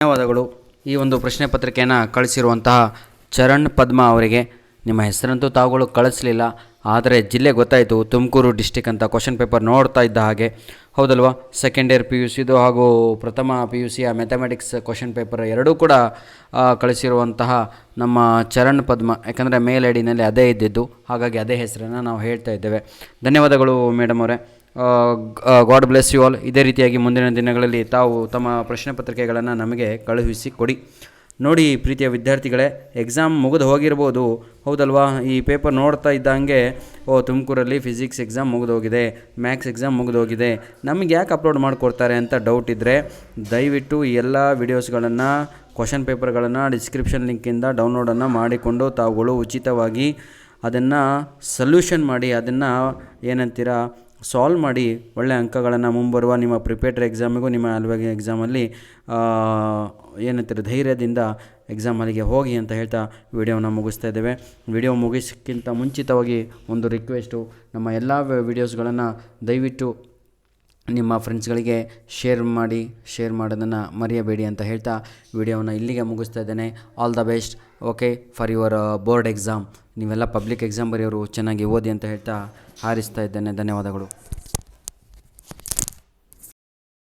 ಧನ್ಯವಾದಗಳು. ಈ ಒಂದು ಪ್ರಶ್ನೆ ಪತ್ರಿಕೆಯನ್ನು ಕಳಿಸಿರುವಂತಹ ಚರಣ್ ಪದ್ಮಾ ಅವರಿಗೆ ನಿಮ್ಮ ಹೆಸರಂತೂ ತಾವುಗಳು ಕಳಿಸಲಿಲ್ಲ, ಆದರೆ ಜಿಲ್ಲೆ ಗೊತ್ತಾಯಿತು, ತುಮಕೂರು ಡಿಸ್ಟಿಕ್ ಅಂತ. ಕ್ವಶನ್ ಪೇಪರ್ ನೋಡ್ತಾ ಇದ್ದ ಹಾಗೆ, ಹೌದಲ್ವಾ? ಸೆಕೆಂಡ್ ಇಯರ್ ಪಿ ಯು ಸಿದು ಹಾಗೂ ಪ್ರಥಮ ಪಿ ಯು ಸಿಯ ಮ್ಯಾಥಮೆಟಿಕ್ಸ್ ಕ್ವಶನ್ ಪೇಪರ್ ಎರಡೂ ಕೂಡ ಕಳಿಸಿರುವಂತಹ ನಮ್ಮ ಚರಣ್ ಪದ್ಮಾ, ಯಾಕಂದರೆ ಮೇಲ್ ಐ ಡಿನಲ್ಲಿ ಅದೇ ಇದ್ದಿದ್ದು, ಹಾಗಾಗಿ ಅದೇ ಹೆಸರನ್ನು ನಾವು ಹೇಳ್ತಾ ಇದ್ದೇವೆ. ಧನ್ಯವಾದಗಳು ಮೇಡಮ್ ಅವರೇ. God bless you all. ಇದೇ ರೀತಿಯಾಗಿ ಮುಂದಿನ ದಿನಗಳಲ್ಲಿ ತಾವು ತಮ್ಮ ಪ್ರಶ್ನೆ ಪತ್ರಿಕೆಗಳನ್ನು ನಮಗೆ ಕಳುಹಿಸಿ ಕೊಡಿ. ನೋಡಿ ಪ್ರೀತಿಯ ವಿದ್ಯಾರ್ಥಿಗಳೇ, ಎಕ್ಸಾಮ್ ಮುಗಿದು ಹೋಗಿರ್ಬೋದು, ಹೌದಲ್ವಾ? ಈ ಪೇಪರ್ ನೋಡ್ತಾ ಇದ್ದಂಗೆ ತುಮಕೂರಲ್ಲಿ ಫಿಸಿಕ್ಸ್ ಎಕ್ಸಾಮ್ ಮುಗಿದೋಗಿದೆ, ಮ್ಯಾಥ್ಸ್ ಎಕ್ಸಾಮ್ ಮುಗಿದೋಗಿದೆ, ನಮಗೆ ಯಾಕೆ ಅಪ್ಲೋಡ್ ಮಾಡಿಕೊಡ್ತಾರೆ ಅಂತ ಡೌಟ್ ಇದ್ದರೆ ದಯವಿಟ್ಟು ಈ ಎಲ್ಲ ವಿಡಿಯೋಸ್ಗಳನ್ನು, ಕ್ವಶನ್ ಪೇಪರ್ಗಳನ್ನು ಡಿಸ್ಕ್ರಿಪ್ಷನ್ ಲಿಂಕಿಂದ ಡೌನ್ಲೋಡನ್ನು ಮಾಡಿಕೊಂಡು ತಾವುಗಳು ಉಚಿತವಾಗಿ ಅದನ್ನು ಸೊಲ್ಯೂಷನ್ ಮಾಡಿ, ಅದನ್ನು ಏನಂತೀರ ಸಾಲ್ವ್ ಮಾಡಿ ಒಳ್ಳೆಯ ಅಂಕಗಳನ್ನು ಮುಂಬರುವ ನಿಮ್ಮ ಪ್ರಿಪೇಟರಿ ಎಕ್ಸಾಮಿಗೂ ನಿಮ್ಮ ಆಲ್ವಾಗಿ ಎಕ್ಸಾಮಲ್ಲಿ ಏನಂತೀರ ಧೈರ್ಯದಿಂದ ಎಕ್ಸಾಮ್ ಅಲ್ಲಿಗೆ ಹೋಗಿ ಅಂತ ಹೇಳ್ತಾ ವಿಡಿಯೋನ ಮುಗಿಸ್ತಾ ಇದ್ದೇವೆ. ವಿಡಿಯೋ ಮುಗಿಸೋಕ್ಕಿಂತ ಮುಂಚಿತವಾಗಿ ಒಂದು ರಿಕ್ವೆಸ್ಟು, ನಮ್ಮ ಎಲ್ಲ ವಿಡಿಯೋಸ್ಗಳನ್ನು ದಯವಿಟ್ಟು ನಿಮ್ಮ ಫ್ರೆಂಡ್ಸ್ಗಳಿಗೆ ಶೇರ್ ಮಾಡೋದನ್ನು ಮರೆಯಬೇಡಿ ಅಂತ ಹೇಳ್ತಾ ವಿಡಿಯೋವನ್ನು ಇಲ್ಲಿಗೆ ಮುಗಿಸ್ತಾ ಇದ್ದೇನೆ. All the best. Okay, for your board exam. ನೀವೆಲ್ಲ ಪಬ್ಲಿಕ್ ಎಕ್ಸಾಮ್ ಬರೆಯೋರು ಚೆನ್ನಾಗಿ ಓದಿ ಅಂತ ಹೇಳ್ತಾ ಹಾರಿಸ್ತಾ ಇದ್ದೇನೆ. ಧನ್ಯವಾದಗಳು.